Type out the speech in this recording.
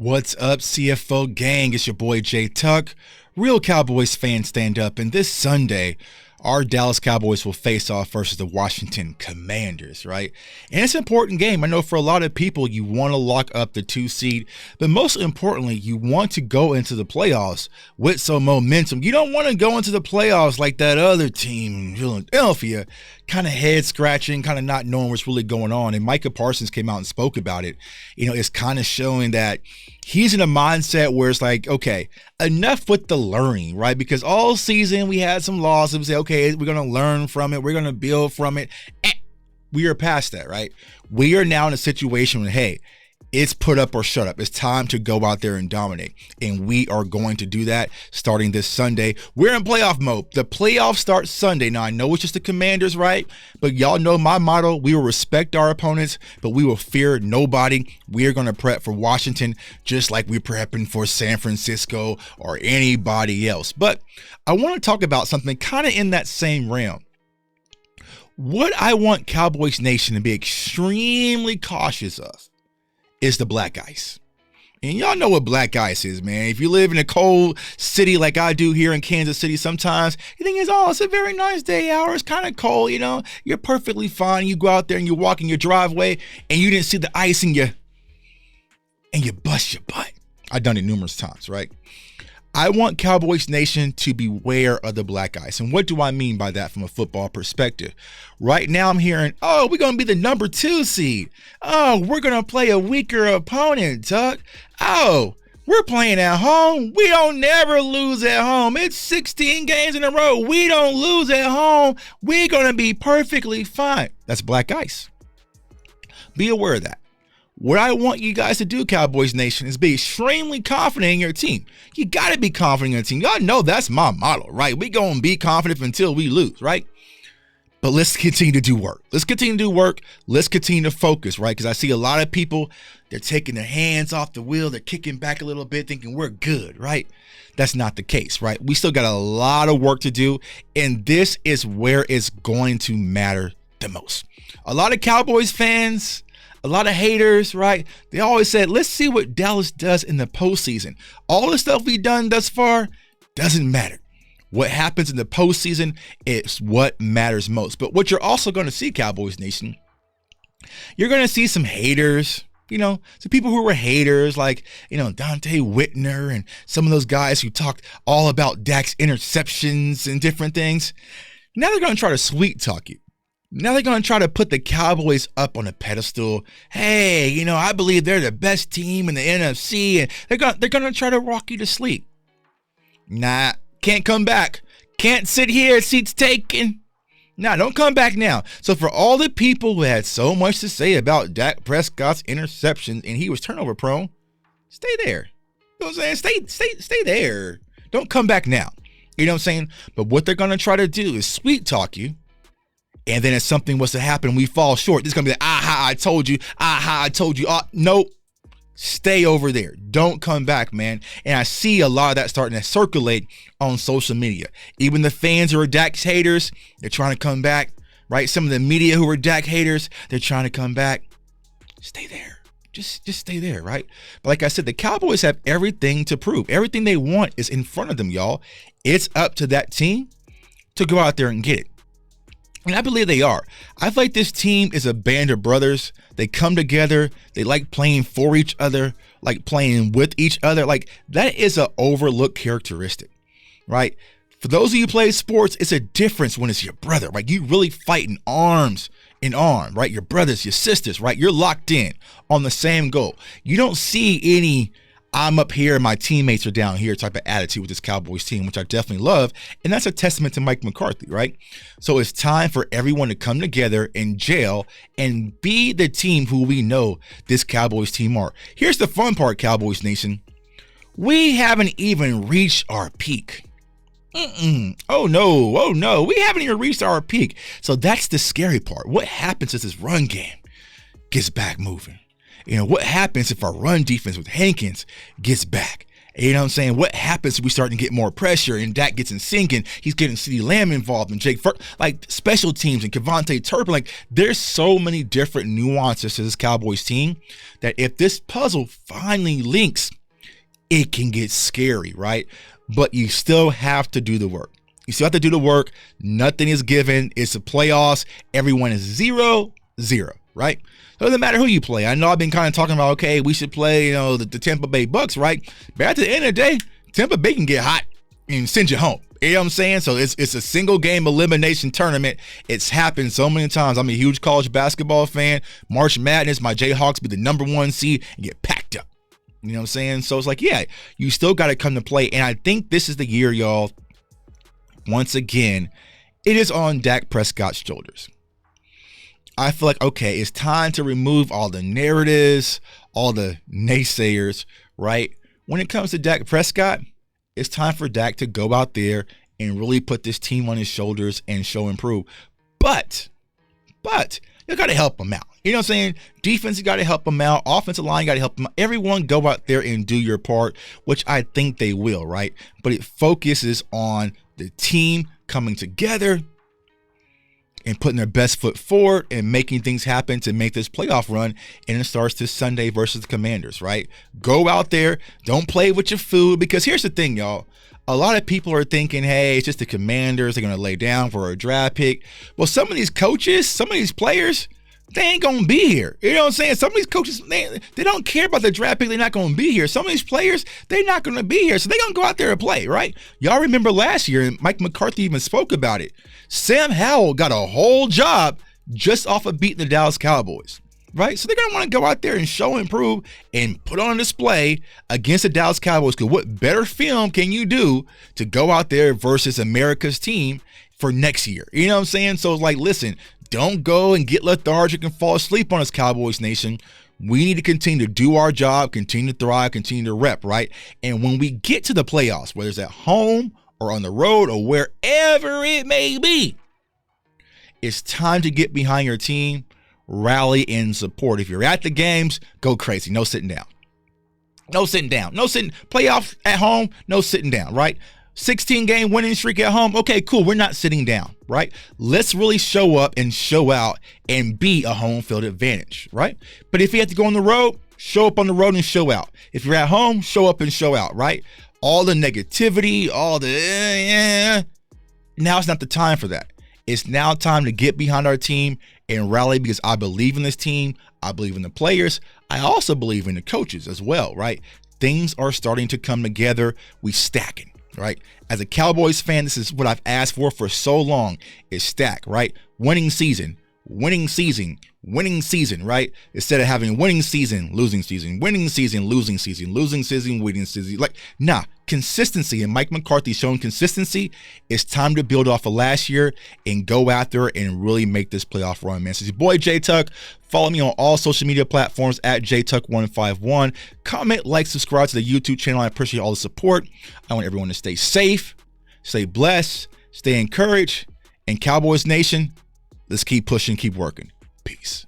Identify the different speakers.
Speaker 1: What's up, CFO gang? It's your boy Jay Tuck. Real Cowboys fans stand up, and this Sunday, our Dallas Cowboys will face off versus the Washington Commanders, right? And it's an important game. I know for a lot of people, you want to lock up the 2 seed, but most importantly, you want to go into the playoffs with some momentum. You don't want to go into the playoffs like that other team, Philadelphia, kind of head scratching, kind of not knowing what's really going on. And Micah Parsons came out and spoke about it. You know, it's kind of showing that he's in a mindset where it's like, okay, enough with the learning, right? Because all season we had some losses. We say, okay, we're going to learn from it. We're going to build from it. We are past that, right? We are now in a situation where, hey, it's put up or shut up. It's time to go out there and dominate. And we are going to do that starting this Sunday. We're in playoff mode. The playoffs start Sunday. Now, I know it's just the Commanders, right? But y'all know my motto. We will respect our opponents, but we will fear nobody. We are going to prep for Washington just like we're prepping for San Francisco or anybody else. But I want to talk about something kind of in that same realm. What I want Cowboys Nation to be extremely cautious of is the black ice. And y'all know what black ice is, man. If you live in a cold city like I do here in Kansas City, sometimes you think it's a very nice day out. It's kind of cold, you know. You're perfectly fine. You go out there and you walk in your driveway and you didn't see the ice and you bust your butt. I've done it numerous times, right? I want Cowboys Nation to beware of the black ice. And what do I mean by that from a football perspective? Right now I'm hearing, oh, we're going to be the number 2 seed. Oh, we're going to play a weaker opponent, Tuck. Oh, we're playing at home. We don't never lose at home. It's 16 games in a row. We don't lose at home. We're going to be perfectly fine. That's black ice. Be aware of that. What I want you guys to do, Cowboys Nation, is be extremely confident in your team. You got to be confident in your team. Y'all know that's my motto, right? We going to be confident until we lose, right? But let's continue to do work. Let's continue to do work. Let's continue to focus, right? Because I see a lot of people, they're taking their hands off the wheel. They're kicking back a little bit, thinking we're good, right? That's not the case, right? We still got a lot of work to do, and this is where it's going to matter the most. A lot of Cowboys fans, a lot of haters, right? They always said, let's see what Dallas does in the postseason. All the stuff we've done thus far doesn't matter. What happens in the postseason is what matters most. But what you're also going to see, Cowboys Nation, you're going to see some haters, some people who were haters like, Dante Whitner and some of those guys who talked all about Dak's interceptions and different things. Now they're going to try to sweet talk you. Now they're going to try to put the Cowboys up on a pedestal. Hey, I believe they're the best team in the NFC, and they're going to try to rock you to sleep. Nah, can't come back. Can't sit here, seats taken. Nah, don't come back now. So for all the people who had so much to say about Dak Prescott's interceptions and he was turnover prone, stay there. You know what I'm saying? Stay there. Don't come back now. You know what I'm saying? But what they're going to try to do is sweet talk you. And then if something was to happen, we fall short. This is going to be like, aha, I told you. Aha, I told you. Nope. Stay over there. Don't come back, man. And I see a lot of that starting to circulate on social media. Even the fans who are Dak's haters, they're trying to come back, right? Some of the media who are Dak haters, they're trying to come back. Stay there. Just stay there, right? But like I said, the Cowboys have everything to prove. Everything they want is in front of them, y'all. It's up to that team to go out there and get it. And I believe they are. I feel like this team is a band of brothers. They come together. They like playing for each other, like playing with each other. Like that is an overlooked characteristic, right? For those of you who play sports, it's a difference when it's your brother, right? You really fighting arms in arm, right? Your brothers, your sisters, right? You're locked in on the same goal. You don't see any I'm up here and my teammates are down here type of attitude with this Cowboys team, which I definitely love. And that's a testament to Mike McCarthy, right? So it's time for everyone to come together and gel and be the team who we know this Cowboys team are. Here's the fun part, Cowboys Nation. We haven't even reached our peak. Oh no. We haven't even reached our peak. So that's the scary part. What happens if this run game gets back moving? What happens if our run defense with Hankins gets back? You know what I'm saying? What happens if we start to get more pressure and Dak gets in sync and he's getting CeeDee Lamb involved and like special teams and Kevontae Turpin? Like, there's so many different nuances to this Cowboys team that if this puzzle finally links, it can get scary, right? But you still have to do the work. You still have to do the work. Nothing is given. It's the playoffs. Everyone is 0-0, right? So it doesn't matter who you play. I know I've been kind of talking about, okay, we should play, the Tampa Bay Bucks, right? But at the end of the day, Tampa Bay can get hot and send you home. You know what I'm saying? So it's a single game elimination tournament. It's happened so many times. I'm a huge college basketball fan. March Madness, my Jayhawks be the #1 seed and get packed up. You know what I'm saying? So it's like, yeah, you still got to come to play. And I think this is the year, y'all. Once again, it is on Dak Prescott's shoulders. I feel like, okay, it's time to remove all the narratives, all the naysayers, right? When it comes to Dak Prescott, it's time for Dak to go out there and really put this team on his shoulders and show and prove. But you got to help him out. You know what I'm saying? Defense, you got to help him out. Offensive line, you got to help him out. Everyone go out there and do your part, which I think they will, right? But it focuses on the team coming together and putting their best foot forward and making things happen to make this playoff run. And it starts this Sunday versus the Commanders, right? Go out there. Don't play with your food, because here's the thing, y'all. A lot of people are thinking, hey, it's just the Commanders. They're going to lay down for a draft pick. Well, some of these coaches, some of these players, they ain't going to be here. You know what I'm saying? Some of these coaches, they don't care about the draft pick. They're not going to be here. Some of these players, they're not going to be here. So they're going to go out there and play, right? Y'all remember last year, and Mike McCarthy even spoke about it. Sam Howell got a whole job just off of beating the Dallas Cowboys, right? So they're going to want to go out there and show and prove and put on display against the Dallas Cowboys. Because what better film can you do to go out there versus America's team for next year? You know what I'm saying? So it's like, listen, don't go and get lethargic and fall asleep on us, Cowboys Nation. We need to continue to do our job, continue to thrive, continue to rep, right? And when we get to the playoffs, whether it's at home or on the road or wherever it may be, it's time to get behind your team, rally and support. If you're at the games, go crazy. No sitting down. No sitting down. No sitting. Playoffs at home, no sitting down, right? 16-game winning streak at home. Okay, cool. We're not sitting down, right? Let's really show up and show out and be a home field advantage, right? But if you have to go on the road, show up on the road and show out. If you're at home, show up and show out, right? All the negativity, all the now it's not the time for that. It's now time to get behind our team and rally, because I believe in this team. I believe in the players. I also believe in the coaches as well, right? Things are starting to come together. We stacking. Right? As a Cowboys fan, this is what I've asked for so long, is stack, right? Winning season, right? Instead of having winning season, losing season, winning season, losing season, losing season, winning season. Like, nah, consistency. And Mike McCarthy showing consistency. It's time to build off of last year and go after it and really make this playoff run, man. So it's your boy J Tuck. Follow me on all social media platforms at JTuck151. Comment, like, subscribe to the YouTube channel. I appreciate all the support. I want everyone to stay safe, stay blessed, stay encouraged. And Cowboys Nation, let's keep pushing, keep working. Peace.